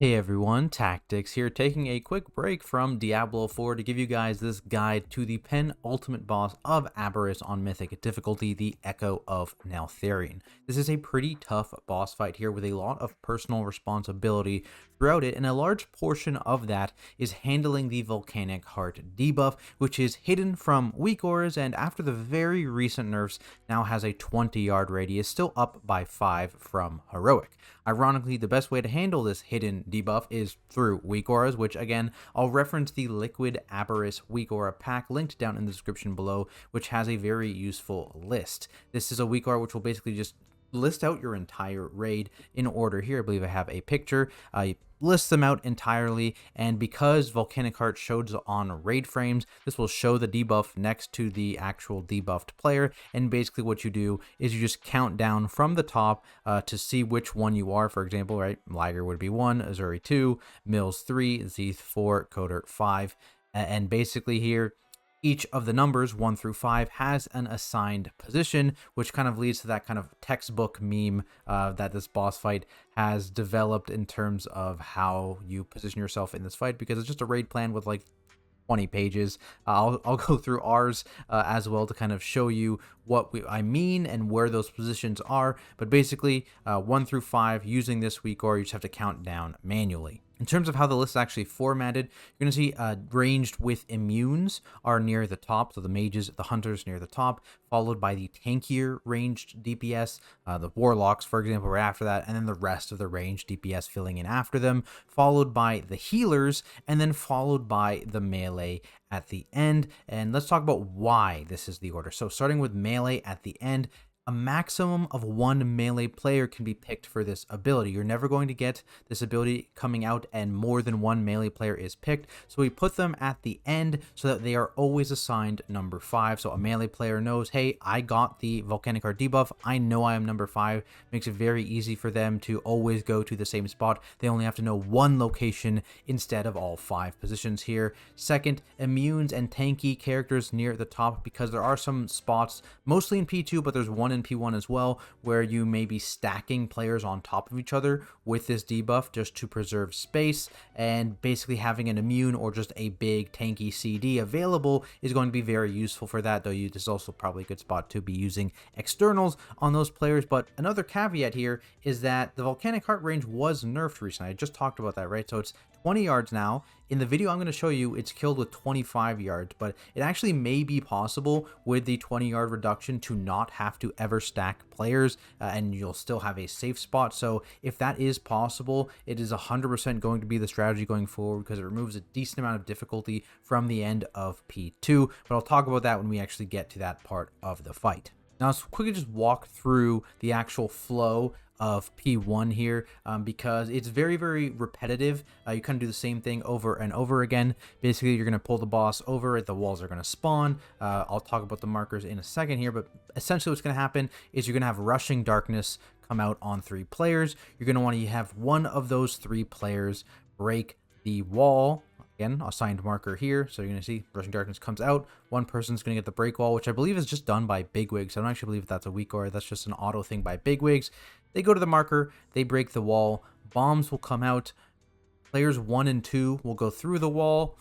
Hey everyone, Tactics here, taking a quick break from Diablo 4 to give you guys this guide to the penultimate boss of Abberus on Mythic difficulty, the Echo of NELTHARION. This is a pretty tough boss fight here with a lot of personal responsibility throughout it, and a large portion of that is handling the Volcanic Heart debuff, which is hidden from weak auras and after the very recent nerfs now has a 20-yard radius, still up by 5 from Heroic. Ironically, the best way to handle this hidden debuff is through weak auras, which again, I'll reference the Liquid Abberus weak aura pack linked down in the description below, which has a very useful list. This is a weak aura which will basically just list out your entire raid in order here. I believe I have a picture. List them out entirely, and because Volcanic Heart shows on raid frames, this will show the debuff next to the actual debuffed player, and basically what you do is you just count down from the top to see which one you are. For example, right, Liger would be 1, Azuri 2, Mills 3, Zeeth 4, Coder 5, and basically here each of the numbers 1 through 5 has an assigned position, which kind of leads to that kind of textbook meme that this boss fight has developed in terms of how you position yourself in this fight, because it's just a raid plan with like 20 pages. I'll go through ours as well to kind of show you what I mean and where those positions are. But basically, 1 through 5, using this weak aura, you just have to count down manually. In terms of how the list is actually formatted, you're going to see ranged with immunes are near the top, so the mages, the hunters near the top, followed by the tankier ranged DPS, the warlocks, for example, right after that, and then the rest of the ranged DPS filling in after them, followed by the healers, and then followed by the melee at the end. And let's talk about why this is the order. So starting with melee at the end, a maximum of 1 melee player can be picked for this ability. You're never going to get this ability coming out and more than 1 melee player is picked. So we put them at the end so that they are always assigned number 5. So a melee player knows, hey, I got the Volcanic Heart debuff. I know I am number 5. Makes it very easy for them to always go to the same spot. They only have to know 1 location instead of all 5 positions here. Second, immunes and tanky characters near the top, because there are some spots, mostly in P2, but there's one in P1 as well, where you may be stacking players on top of each other with this debuff just to preserve space, and basically having an immune or just a big tanky CD available is going to be very useful for that, though this is also probably a good spot to be using externals on those players. But another caveat here is that the Volcanic Heart range was nerfed recently. I just talked about that, right? So it's 20 yards now. In the video I'm going to show you, it's killed with 25 yards, but it actually may be possible with the 20-yard reduction to not have to ever stack players, and you'll still have a safe spot. So if that is possible, it is 100% going to be the strategy going forward, because it removes a decent amount of difficulty from the end of P2, but I'll talk about that when we actually get to that part of the fight. Now let's quickly just walk through the actual flow of P1 here, because it's very, very repetitive. You kind of do the same thing over and over again. Basically, you're going to pull the boss over, the walls are going to spawn. I'll talk about the markers in a second here, but essentially what's going to happen is you're going to have Rushing Darkness come out on 3 players. You're going to want to have one of those 3 players break the wall. Again, assigned marker here. So you're going to see Rushing Darkness comes out. One person's going to get the break wall, which I believe is just done by Bigwigs. I don't actually believe that's a weak aura. That's just an auto thing by Bigwigs. They go to the marker. They break the wall. Bombs will come out. Players 1 and 2 will go through the wall.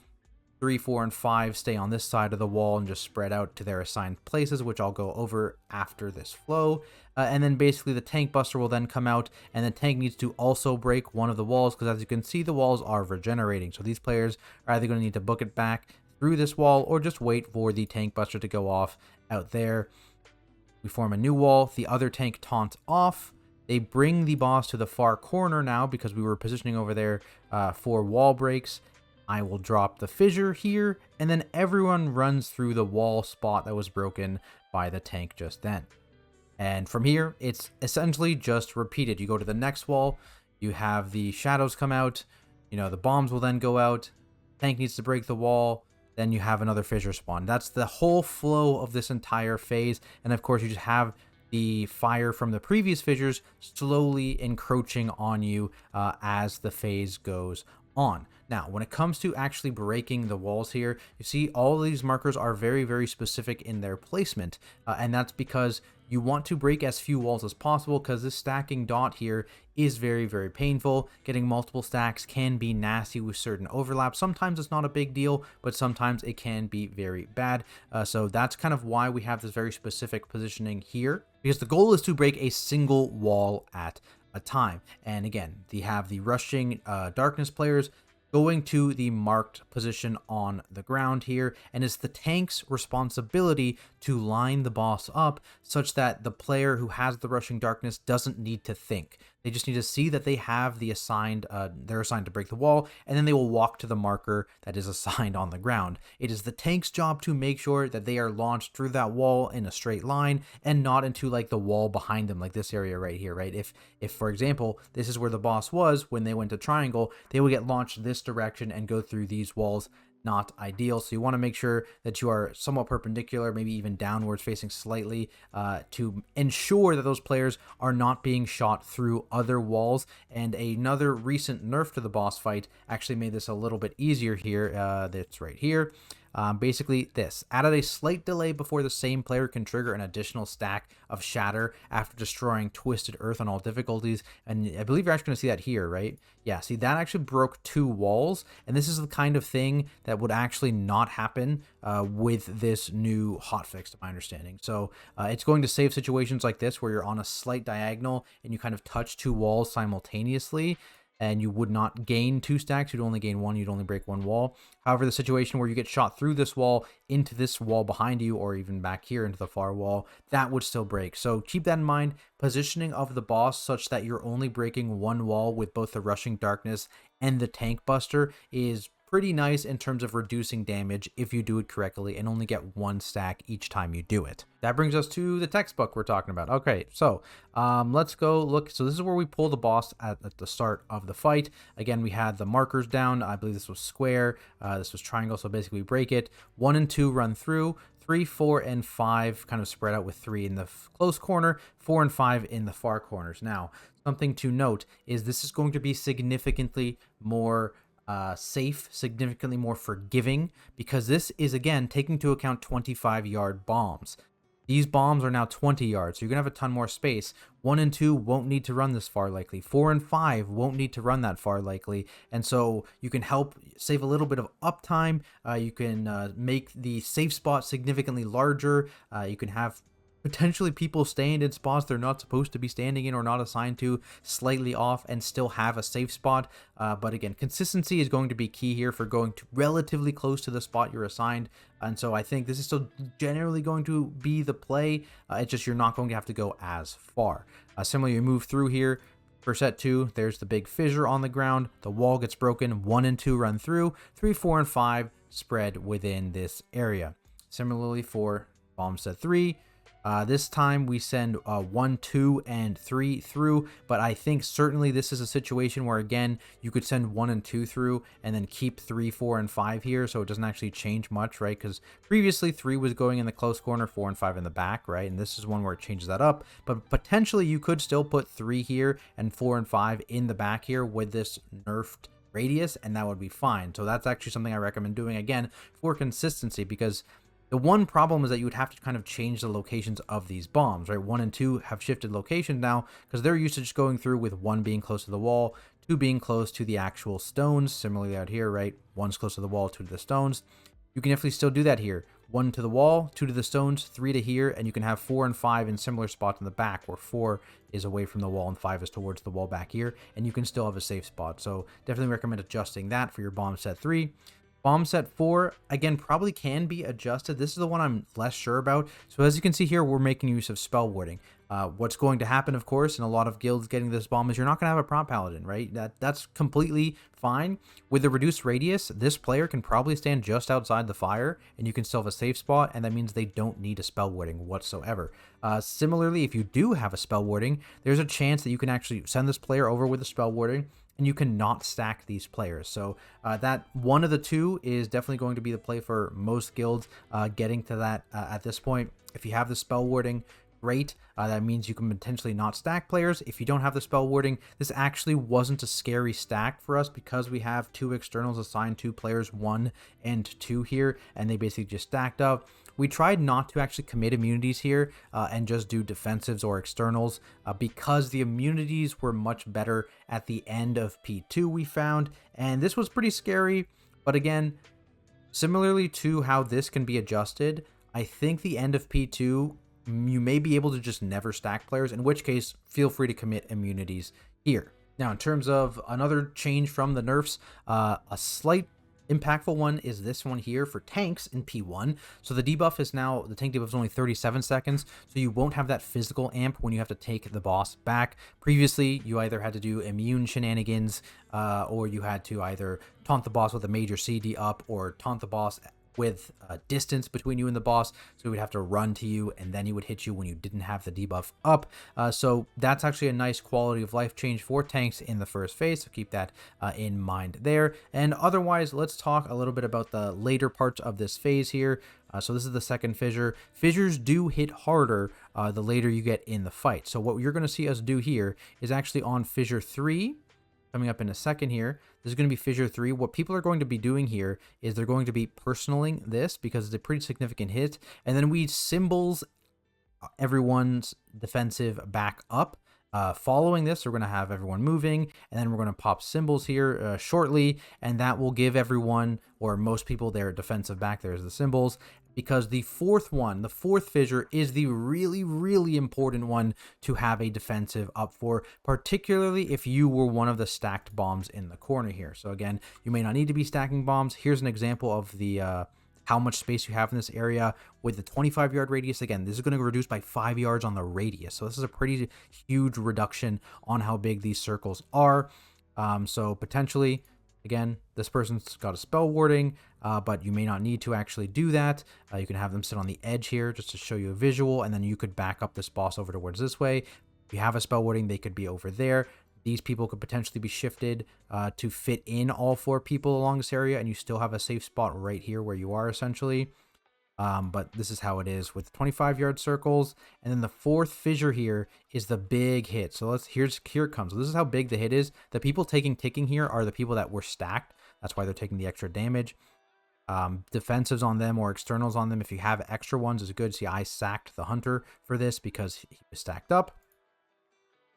3, 4, and 5 stay on this side of the wall and just spread out to their assigned places, which I'll go over after this flow. And then basically the tank buster will then come out, and the tank needs to also break one of the walls, because as you can see, the walls are regenerating. So these players are either going to need to book it back through this wall or just wait for the tank buster to go off out there. We form a new wall. The other tank taunts off. They bring the boss to the far corner now, because we were positioning over there for wall breaks. I will drop the fissure here, and then everyone runs through the wall spot that was broken by the tank just then. And from here, it's essentially just repeated. You go to the next wall, you have the shadows come out, the bombs will then go out, tank needs to break the wall, then you have another fissure spawn. That's the whole flow of this entire phase, and of course you just have the fire from the previous fissures slowly encroaching on you as the phase goes on. Now, when it comes to actually breaking the walls here, you see all of these markers are very, very specific in their placement, and that's because you want to break as few walls as possible because this stacking dot here is very, very painful. Getting multiple stacks can be nasty with certain overlaps. Sometimes it's not a big deal, but sometimes it can be very bad. So that's kind of why we have this very specific positioning here, because the goal is to break a single wall at a time. And again, they have the rushing darkness players going to the marked position on the ground here, and it's the tank's responsibility to line the boss up such that the player who has the rushing darkness doesn't need to think. They just need to see that they have the assigned, they're assigned to break the wall, and then they will walk to the marker that is assigned on the ground. It is the tank's job to make sure that they are launched through that wall in a straight line and not into like the wall behind them, like this area right here, right? If for example, this is where the boss was when they went to triangle, they will get launched this direction and go through these walls. Not ideal. So you want to make sure that you are somewhat perpendicular, maybe even downwards facing slightly, to ensure that those players are not being shot through other walls. And another recent nerf to the boss fight actually made this a little bit easier here. That's right here. Basically this added a slight delay before the same player can trigger an additional stack of shatter after destroying Twisted Earth on all difficulties. And I believe you're actually going to see that here, right? Yeah, see, that actually broke 2 walls, and this is the kind of thing that would actually not happen with this new hotfix, to my understanding. So it's going to save situations like this where you're on a slight diagonal and you kind of touch 2 walls simultaneously, and you would not gain 2 stacks, you'd only gain 1, you'd only break 1 wall. However, the situation where you get shot through this wall into this wall behind you, or even back here into the far wall, that would still break. So keep that in mind. Positioning of the boss such that you're only breaking 1 wall with both the Rushing Darkness and the Tank Buster is pretty nice in terms of reducing damage if you do it correctly and only get 1 stack each time you do it. That brings us to the textbook we're talking about. Okay, so let's go look. So this is where we pull the boss at the start of the fight. Again, we had the markers down. I believe this was square. This was triangle, so basically we break it. 1 and 2 run through. 3, 4, and 5 kind of spread out with 3 in the close corner, 4 and 5 in the far corners. Now, something to note is this is going to be significantly more safe, significantly more forgiving, because this is, again, taking into account 25-yard bombs. These bombs are now 20 yards, so you're going to have a ton more space. 1 and 2 won't need to run this far likely. 4 and 5 won't need to run that far likely. And so you can help save a little bit of uptime. You can make the safe spot significantly larger. You can have potentially people stand in spots they're not supposed to be standing in or not assigned to slightly off and still have a safe spot. But again, consistency is going to be key here for going to relatively close to the spot you're assigned. And so I think this is still generally going to be the play. It's just you're not going to have to go as far. Similarly, you move through here. For set 2, there's the big fissure on the ground. The wall gets broken. 1 and 2 run through. 3, 4, and 5 spread within this area. Similarly for bomb set 3. This time we send 1, 2, and 3 through, but I think certainly this is a situation where, again, you could send 1 and 2 through and then keep 3, 4, and 5 here, so it doesn't actually change much, right? Because previously 3 was going in the close corner, 4 and 5 in the back, right? And this is one where it changes that up, but potentially you could still put 3 here and 4 and 5 in the back here with this nerfed radius, and that would be fine. So that's actually something I recommend doing, again, for consistency, because the one problem is that you would have to kind of change the locations of these bombs, right? 1 and 2 have shifted location now because they're used to just going through with 1 being close to the wall, 2 being close to the actual stones. Similarly out here, right? 1's close to the wall, 2 to the stones. You can definitely still do that here. 1 to the wall, 2 to the stones, 3 to here, and you can have 4 and 5 in similar spots in the back where 4 is away from the wall and 5 is towards the wall back here, and you can still have a safe spot. So definitely recommend adjusting that for your bomb set 3. Bomb set 4, again, probably can be adjusted. This is the one I'm less sure about. So as you can see here, we're making use of spell warding. What's going to happen, of course, in a lot of guilds getting this bomb is you're not going to have a prop paladin, right? That's completely fine. With the reduced radius, this player can probably stand just outside the fire, and you can still have a safe spot, and that means they don't need a spell warding whatsoever. Similarly, if you do have a spell warding, there's a chance that you can actually send this player over with a spell warding, and you cannot stack these players. So that one of the two is definitely going to be the play for most guilds getting to that at this point. If you have the spell warding, great. That means you can potentially not stack players. If you don't have the spell warding, this actually wasn't a scary stack for us because we have 2 externals assigned to players 1 and 2 here, and they basically just stacked up. We tried not to actually commit immunities here and just do defensives or externals because the immunities were much better at the end of P2, we found, and this was pretty scary. But again, similarly to how this can be adjusted, I think the end of P2, you may be able to just never stack players, in which case, feel free to commit immunities here. Now, in terms of another change from the nerfs, a slight impactful one is this one here for tanks in P1. So the debuff is now, the tank debuff is only 37 seconds, so you won't have that physical amp when you have to take the boss back. Previously, you either had to do immune shenanigans, or you had to either taunt the boss with a major CD up, or taunt the boss with distance between you and the boss, so he would have to run to you and then he would hit you when you didn't have the debuff up. So that's actually a nice quality of life change for tanks in the first phase, so keep that in mind there. And otherwise, let's talk a little bit about the later parts of this phase here. So this is the second fissure. Fissures do hit harder the later you get in the fight. So what you're going to see us do here is actually on fissure 3, coming up in a second here. This is going to be fissure 3. What people are going to be doing here is they're going to be personaling this because it's a pretty significant hit. And then we symbols everyone's defensive back up. Following this, we're going to have everyone moving, and then we're going to pop symbols here shortly, and that will give everyone, or most people, their defensive back. There's the symbols, because the fourth one, the fourth fissure, is the really, really important one to have a defensive up for, particularly if you were one of the stacked bombs in the corner here. So again, you may not need to be stacking bombs. Here's an example of the how much space you have in this area with the 25-yard radius. Again, this is going to reduce by 5 yards on the radius. So this is a pretty huge reduction on how big these circles are. So potentially, again, this person's got a spell warding, but you may not need to actually do that. You can have them sit on the edge here just to show you a visual, and then you could back up this boss over towards this way. If you have a spell warding, they could be over there. These people could potentially be shifted to fit in all 4 people along this area, and you still have a safe spot right here where you are, essentially. But this is how it is with 25-yard circles. And then the fourth fissure here is the big hit. So here it comes. So this is how big the hit is. The people ticking here are the people that were stacked. That's why they're taking the extra damage. Defensives on them or externals on them, if you have extra ones, is good. See, I sacked the hunter for this because he was stacked up.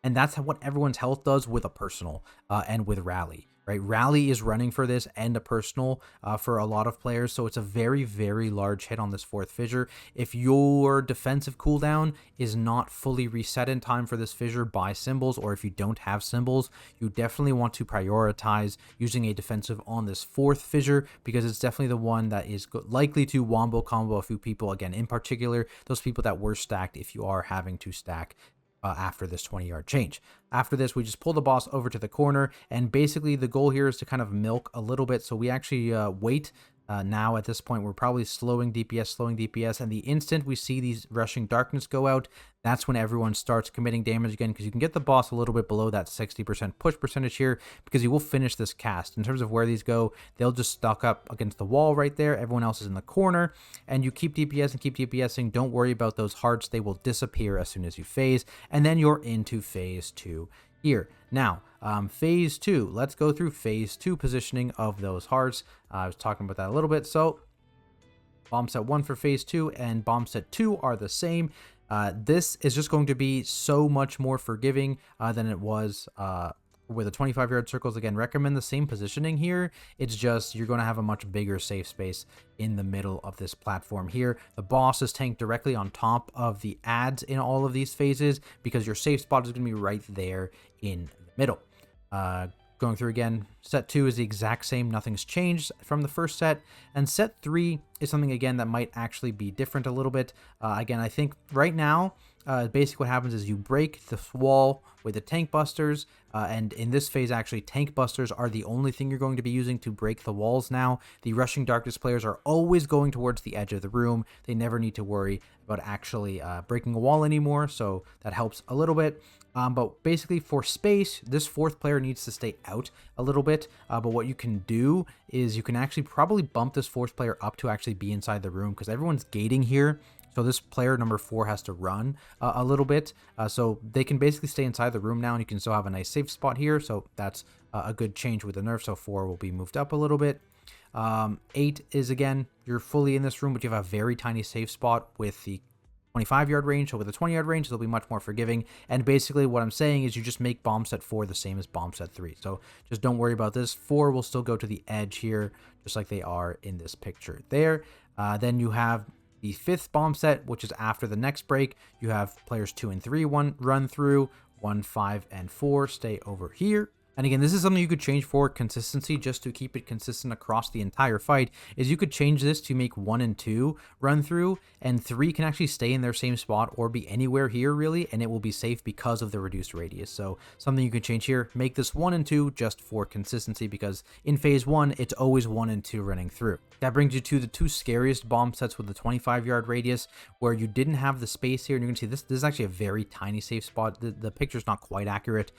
And that's what everyone's health does with a personal and with rally, right? Rally is running for this and a personal for a lot of players. So it's a very, very large hit on this fourth fissure. If your defensive cooldown is not fully reset in time for this fissure by symbols, or if you don't have symbols, you definitely want to prioritize using a defensive on this fourth fissure, because it's definitely the one that is likely to wombo combo a few people. Again, in particular, those people that were stacked if you are having to stack after this 20-yard change. After this, we just pull the boss over to the corner, and basically the goal here is to kind of milk a little bit. So we actually wait. Now at this point, we're probably slowing DPS, and the instant we see these rushing darkness go out, that's when everyone starts committing damage again, because you can get the boss a little bit below that 60% push percentage here, because he will finish this cast. In terms of where these go, they'll just stock up against the wall right there. Everyone else is in the corner, and you keep DPS and keep DPSing. Don't worry about those hearts. They will disappear as soon as you phase, and then you're into phase 2 here. Now, phase 2, let's go through phase 2 positioning of those hearts. I was talking about that a little bit. So bomb set 1 for phase 2 and bomb set 2 are the same. This is just going to be so much more forgiving than it was with the 25-yard circles. Again, recommend the same positioning here. It's just you're going to have a much bigger safe space in the middle of this platform here. The boss is tanked directly on top of the adds in all of these phases, because your safe spot is going to be right there in the middle. Going through again, set 2 is the exact same. Nothing's changed from the first set. And set 3 is something, again, that might actually be different a little bit. Again, I think right now, basically what happens is you break the wall with the tank busters, and in this phase, actually, tank busters are the only thing you're going to be using to break the walls now. The rushing darkness players are always going towards the edge of the room. They never need to worry about actually breaking a wall anymore, so that helps a little bit. But basically for space, this fourth player needs to stay out a little bit. But what you can do is you can actually probably bump this fourth player up to actually be inside the room, because everyone's gating here. So this player number 4 has to run a little bit. So they can basically stay inside the room now, and you can still have a nice safe spot here. So that's a good change with the nerf. So 4 will be moved up a little bit. 8 is, again, you're fully in this room, but you have a very tiny safe spot with the 25-yard range. So with a 20-yard range, they'll be much more forgiving. And basically what I'm saying is you just make bomb set 4 the same as bomb set 3. So just don't worry about this. 4 will still go to the edge here, just like they are in this picture there. Then you have the 5th bomb set, which is after the next break. You have players 2 and 3 run through, 1, 5, and 4 stay over here. And again, this is something you could change for consistency, just to keep it consistent across the entire fight, is you could change this to make 1 and 2 run through, and 3 can actually stay in their same spot or be anywhere here really, and it will be safe because of the reduced radius. So something you could change here, make this 1 and 2 just for consistency, because in phase 1, it's always 1 and 2 running through. That brings you to the 2 scariest bomb sets with the 25-yard radius, where you didn't have the space here, and you can see this is actually a very tiny safe spot. The picture's not quite accurate.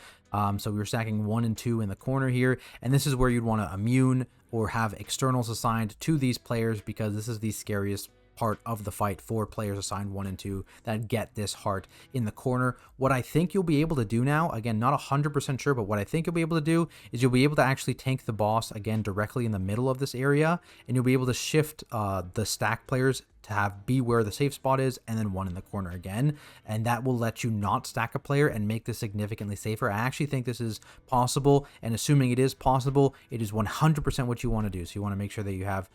So we were stacking 1 and 2 in the corner here, and this is where you'd want to immune or have externals assigned to these players, because this is the scariest part of the fight for players assigned 1 and 2 that get this heart in the corner. What I think you'll be able to do now, again, not 100% sure, but what I think you'll be able to do is you'll be able to actually tank the boss again directly in the middle of this area, and you'll be able to shift the stack players to be where the safe spot is, and then 1 in the corner again, and that will let you not stack a player and make this significantly safer. I actually think this is possible, and assuming it is possible, it is 100% what you want to do. So you want to make sure that you have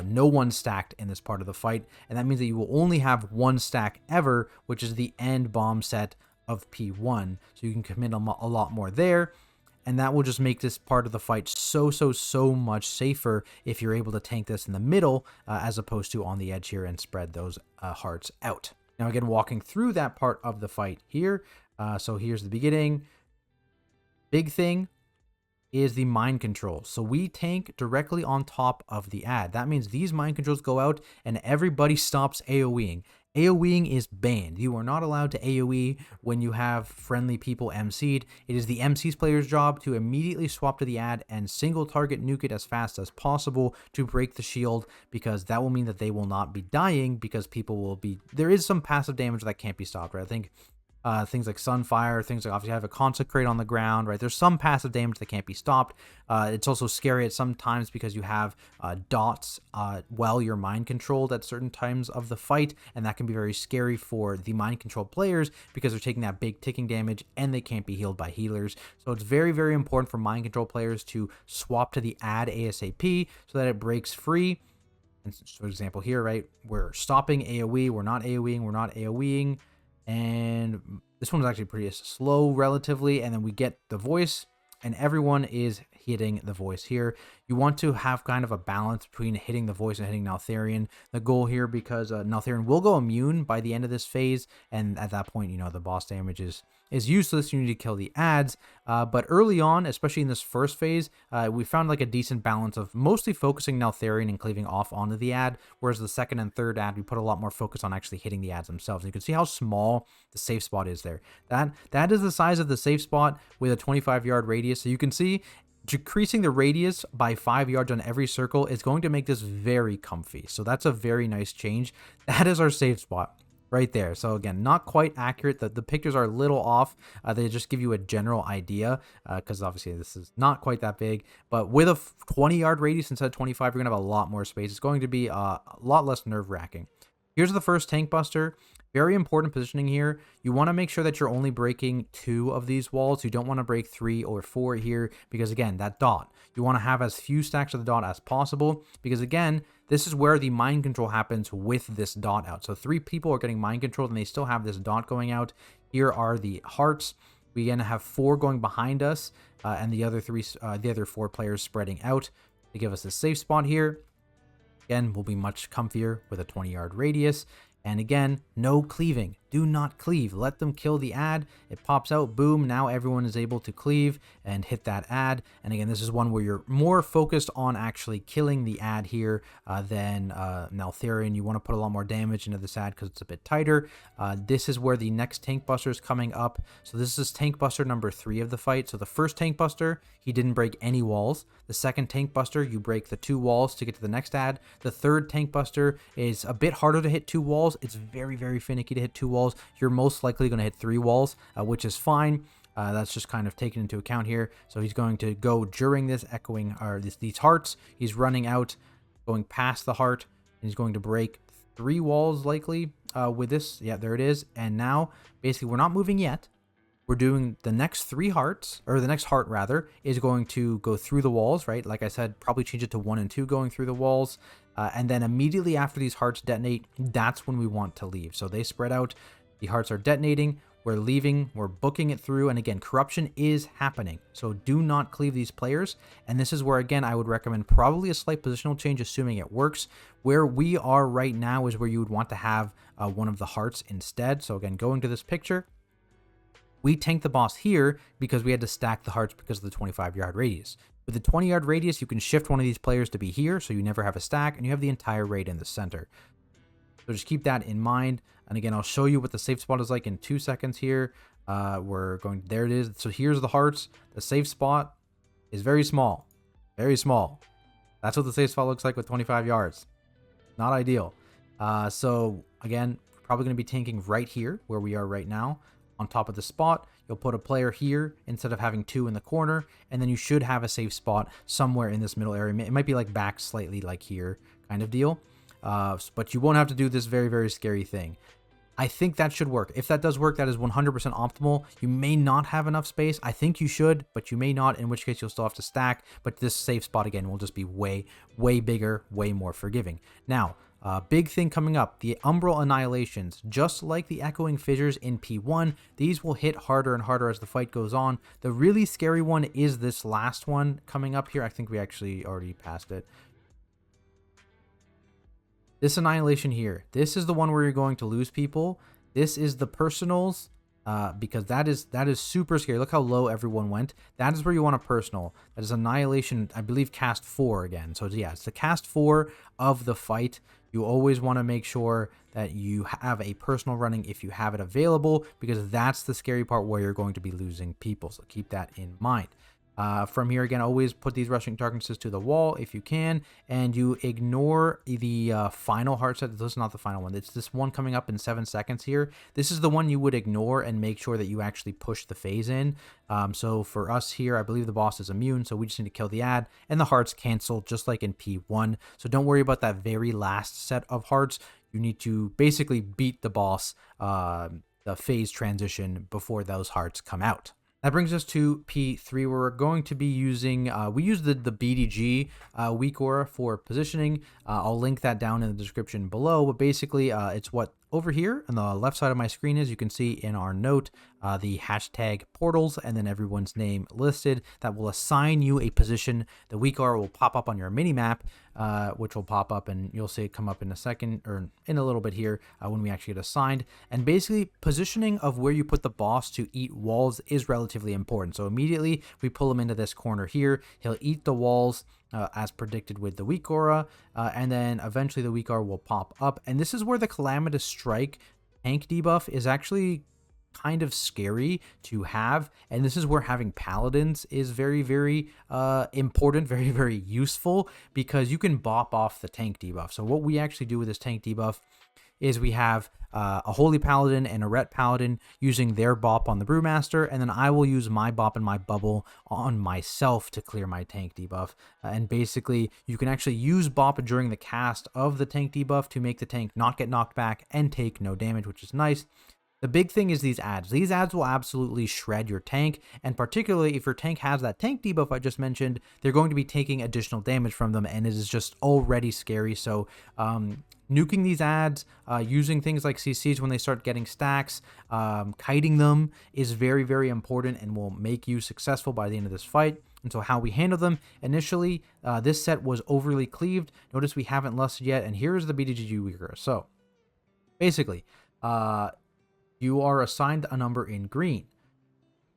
no one stacked in this part of the fight, and that means that you will only have 1 stack ever, which is the end bomb set of P1, so you can commit a lot more there. And that will just make this part of the fight so much safer if you're able to tank this in the middle as opposed to on the edge here and spread those hearts out. Now again, walking through that part of the fight here. So here's the beginning. Big thing is the mind control. So we tank directly on top of the ad. That means these mind controls go out and everybody stops AoEing. AoEing is banned. You are not allowed to AoE when you have friendly people MC'd. It is the MC's player's job to immediately swap to the ad and single target nuke it as fast as possible to break the shield, because that will mean that they will not be dying, because people will be... There is some passive damage that can't be stopped, right? I think things like Sunfire, things like obviously have a Consecrate on the ground, right? There's some passive damage that can't be stopped. It's also scary at some times because you have dots while you're mind controlled at certain times of the fight, and that can be very scary for the mind controlled players because they're taking that big ticking damage and they can't be healed by healers. So it's very important for mind control players to swap to the ad ASAP so that it breaks free. And for example here, right, we're stopping AoE, we're not AoEing, and this one's actually pretty slow relatively, and then we get the voice, and everyone is hitting the voice here. You want to have kind of a balance between hitting the voice and hitting NELTHARION. The goal here, because NELTHARION will go immune by the end of this phase, and at that point, you know, the boss damage is useless. You need to kill the ads, but early on, especially in this first phase, we found like a decent balance of mostly focusing NELTHARION and cleaving off onto the ad, whereas the second and third ad, we put a lot more focus on actually hitting the ads themselves. You can see how small the safe spot is there. That is the size of the safe spot with a 25-yard radius, so you can see decreasing the radius by 5 yards on every circle is going to make this very comfy. So that's a very nice change. That is our safe spot right there. So again, not quite accurate. The pictures are a little off. They just give you a general idea because obviously this is not quite that big. But with a 20-yard radius instead of 25, you're going to have a lot more space. It's going to be a lot less nerve-wracking. Here's the first tank buster. Very important positioning here. You want to make sure that you're only breaking 2 of these walls. You don't want to break 3 or 4 here because, again, that dot. You want to have as few stacks of the dot as possible because, again, this is where the mind control happens with this dot out. So 3 people are getting mind controlled and they still have this dot going out. Here are the hearts. We again have 4 going behind us and the other 4 players spreading out to give us a safe spot here. Again, will be much comfier with a 20-yard radius. And again, no cleaving. do not cleave. Let them kill the ad. It pops out, boom, now everyone is able to cleave and hit that ad. And again, this is one where you're more focused on actually killing the ad here than NELTHARION. You want to put a lot more damage into this ad because it's a bit tighter. This is where the next tank buster is coming up. So this is tank buster number 3 of the fight. So the first tank buster, he didn't break any walls. The second tank buster, you break the 2 walls to get to the next ad. The third tank buster is a bit harder to hit 2 walls. It's very, very finicky to hit 2 walls. You're most likely going to hit 3 walls, which is fine. That's just kind of taken into account here. So he's going to go during this echoing, or these hearts. He's running out, going past the heart, and he's going to break 3 walls likely with this. Yeah, there it is. And now, basically, we're not moving yet. We're doing the next 3 hearts, or the next heart rather, is going to go through the walls, right? Like I said, probably change it to 1 and 2 going through the walls. And then immediately after these hearts detonate, that's when we want to leave. So they spread out, the hearts are detonating, we're leaving, we're booking it through, and again, corruption is happening. So do not cleave these players. And this is where, again, I would recommend probably a slight positional change, assuming it works. Where we are right now is where you would want to have one of the hearts instead. So again, going to this picture, we tanked the boss here because we had to stack the hearts because of the 25-yard radius. With the 20-yard radius, you can shift one of these players to be here, so you never have a stack, and you have the entire raid in the center. So just keep that in mind. And again, I'll show you what the safe spot is like in 2 seconds here. We're going, there it is. So here's the hearts. The safe spot is very small. Very small. That's what the safe spot looks like with 25 yards. Not ideal. So again, probably going to be tanking right here where we are right now. On top of the spot, you'll put a player here instead of having 2 in the corner, and then you should have a safe spot somewhere in this middle area. It might be like back slightly like here kind of deal, but you won't have to do this very, very scary thing. I think that should work. If that does work, that is 100% optimal. You may not have enough space. I think you should, but you may not, in which case you'll still have to stack. But this safe spot, again, will just be way, way bigger, way more forgiving. Now, big thing coming up, the Umbral Annihilations. Just like the Echoing Fissures in P1, these will hit harder and harder as the fight goes on. The really scary one is this last one coming up here. I think we actually already passed it. This Annihilation here, this is the one where you're going to lose people. This is the personals, because that is super scary. Look how low everyone went. That is where you want a personal. That is Annihilation, I believe, cast 4 again. So yeah, it's the cast 4 of the fight. You always want to make sure that you have a personal running if you have it available, because that's the scary part where you're going to be losing people. So keep that in mind. From here, again, always put these rushing darknesses to the wall if you can, and you ignore the final heart set. This is not the final one. It's this one coming up in 7 seconds here. This is the one you would ignore and make sure that you actually push the phase in. So for us here, I believe the boss is immune, so we just need to kill the ad, and the hearts cancel just like in P1. So don't worry about that very last set of hearts. You need to basically beat the boss, the phase transition, before those hearts come out. That brings us to P3, where we're going to be using, we use the BDG weak aura for positioning. I'll link that down in the description below, but basically it's what over here on the left side of my screen is. You can see in our note the hashtag portals and then everyone's name listed. That will assign you a position. The weak aura will pop up on your mini map, which will pop up, and you'll see it come up in a second, or in a little bit here when we actually get assigned. And basically positioning of where you put the boss to eat walls is relatively important. So immediately we pull him into this corner here. He'll eat the walls as predicted with the weak aura, and then eventually the weak aura will pop up. And this is where the Calamitous Strike tank debuff is actually kind of scary to have, and this is where having paladins is very, very important, very, very useful, because you can bop off the tank debuff. So what we actually do with this tank debuff is we have a Holy Paladin and a Ret Paladin using their bop on the Brewmaster, and then I will use my bop and my bubble on myself to clear my tank debuff. And basically, you can actually use bop during the cast of the tank debuff to make the tank not get knocked back and take no damage, which is nice. The big thing is these ads. These ads will absolutely shred your tank, and particularly if your tank has that tank debuff I just mentioned, they're going to be taking additional damage from them, and it is just already scary. So nuking these ads, using things like CCs when they start getting stacks, kiting them is very, very important and will make you successful by the end of this fight. And so how we handle them, initially, this set was overly cleaved. Notice we haven't lusted yet, and here's the BDG Weaker. So basically, you are assigned a number in green.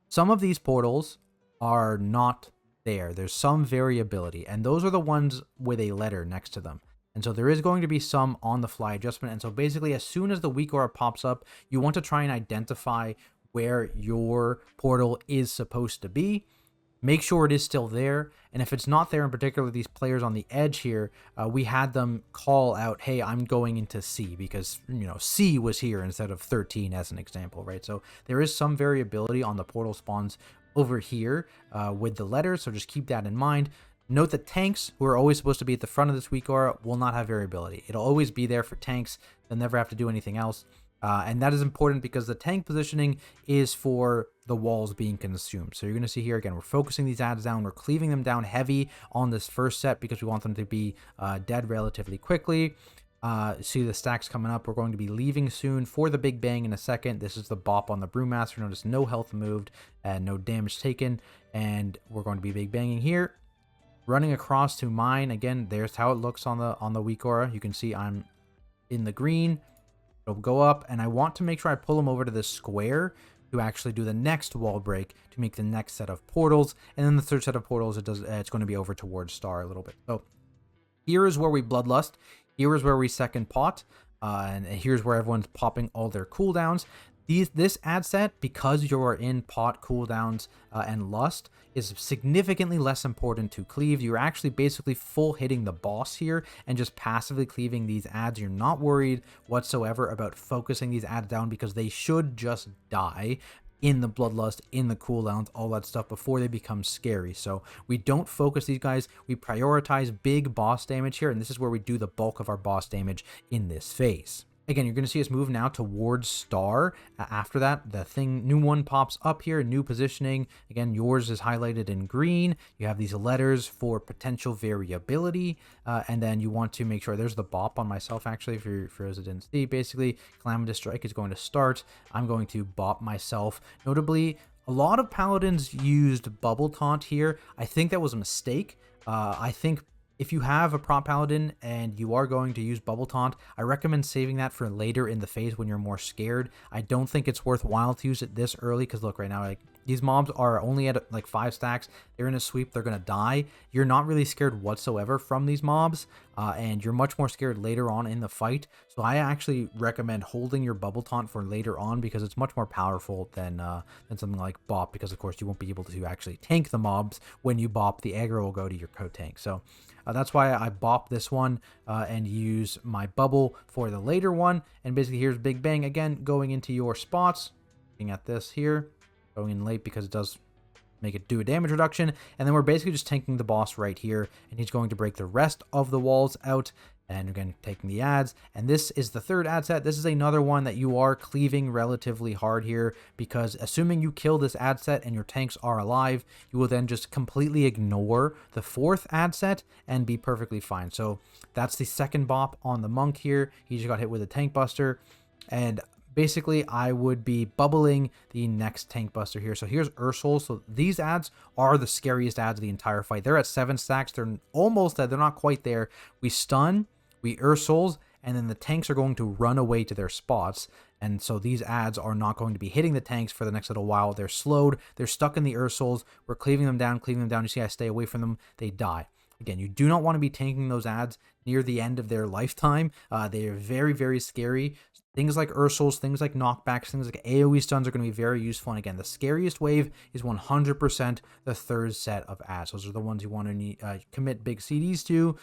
Some of these portals are not there. There's some variability, and those are the ones with a letter next to them. And so there is going to be some on the fly adjustment. And so basically, as soon as the weak aura pops up, you want to try and identify where your portal is supposed to be. Make sure it is still there. And if it's not there, in particular, these players on the edge here, we had them call out, hey, I'm going into C, because, you know, C was here instead of 13 as an example, right? So there is some variability on the portal spawns over here with the letters. So just keep that in mind. Note that tanks, who are always supposed to be at the front of this weak aura, will not have variability. It'll always be there for tanks. They'll never have to do anything else. And that is important because the tank positioning is for the walls being consumed. So you're going to see here, again, we're focusing these adds down. We're cleaving them down heavy on this first set because we want them to be dead relatively quickly. See the stacks coming up. We're going to be leaving soon for the big bang in a second. This is the bop on the Brewmaster. Notice no health moved and no damage taken. And we're going to be big banging here. Running across to mine. Again, there's how it looks on the weak aura. You can see I'm in the green. It'll go up, and I want to make sure I pull them over to the square to actually do the next wall break to make the next set of portals. And then the third set of portals, it's going to be over towards star a little bit. So here is where we bloodlust. Here is where we second pot. And here's where everyone's popping all their cooldowns. This ad set, because you are in pot, cooldowns, and lust, is significantly less important to cleave. You're actually basically full hitting the boss here and just passively cleaving these ads. You're not worried whatsoever about focusing these ads down because they should just die in the bloodlust, in the cooldowns, all that stuff before they become scary. So we don't focus these guys. We prioritize big boss damage here, and this is where we do the bulk of our boss damage in this phase. Again, you're going to see us move now towards star. After that, the new one pops up here, new positioning. Again, yours is highlighted in green. You have these letters for potential variability. And then you want to make sure there's the bop on myself, actually, for those that didn't see. Basically, Calamitous Strike is going to start. I'm going to bop myself. Notably, a lot of paladins used Bubble Taunt here. I think that was a mistake. I think if you have a prop paladin and you are going to use Bubble Taunt, I recommend saving that for later in the phase when you're more scared. I don't think it's worthwhile to use it this early because look, right now, like, these mobs are only at like 5 stacks. They're in a sweep. They're going to die. You're not really scared whatsoever from these mobs, and you're much more scared later on in the fight. So I actually recommend holding your Bubble Taunt for later on because it's much more powerful than something like Bop, because of course you won't be able to actually tank the mobs. When you Bop, the aggro will go to your co-tank. So that's why I bop this one and use my bubble for the later one. And basically here's Big Bang again, going into your spots. Looking at this here, going in late because it does make it do a damage reduction. And then we're basically just tanking the boss right here, and he's going to break the rest of the walls out. And again, taking the ads. And this is the third ad set. This is another one that you are cleaving relatively hard here, because assuming you kill this ad set and your tanks are alive, you will then just completely ignore the fourth ad set and be perfectly fine. So that's the second bop on the monk here. He just got hit with a tank buster. And basically, I would be bubbling the next tank buster here. So here's Ursol. So these ads are the scariest ads of the entire fight. They're at 7 stacks. They're almost dead. They're not quite there. We stun, we Ursols, and then the tanks are going to run away to their spots. And so these ads are not going to be hitting the tanks for the next little while. They're slowed. They're stuck in the Ursols. We're cleaving them down, cleaving them down. You see I stay away from them. They die. Again, you do not want to be tanking those ads near the end of their lifetime. They are very, very scary. Things like Ursols, things like knockbacks, things like AoE stuns are going to be very useful. And again, the scariest wave is 100% the third set of ads. Those are the ones you want to commit big CDs to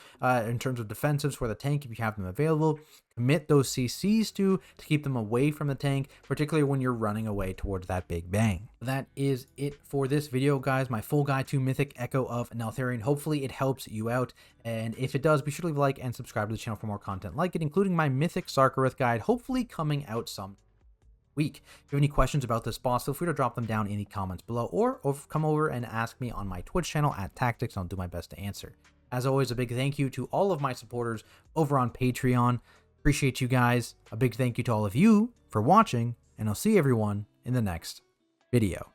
in terms of defensives for the tank if you have them available. Commit those CCs to keep them away from the tank, particularly when you're running away towards that big bang. That is it for this video, guys. My full guide to Mythic Echo of NELTHARION. Hopefully it helps you out. And if it does, be sure to leave a like and subscribe to the channel for more content like it, including my Mythic Sarkareth guide, hopefully coming out some week. If you have any questions about this boss, feel free to drop them down in the comments below, or come over and ask me on my Twitch channel at Tactics, and I'll do my best to answer. As always, a big thank you to all of my supporters over on Patreon. Appreciate you guys. A big thank you to all of you for watching, and I'll see everyone in the next video.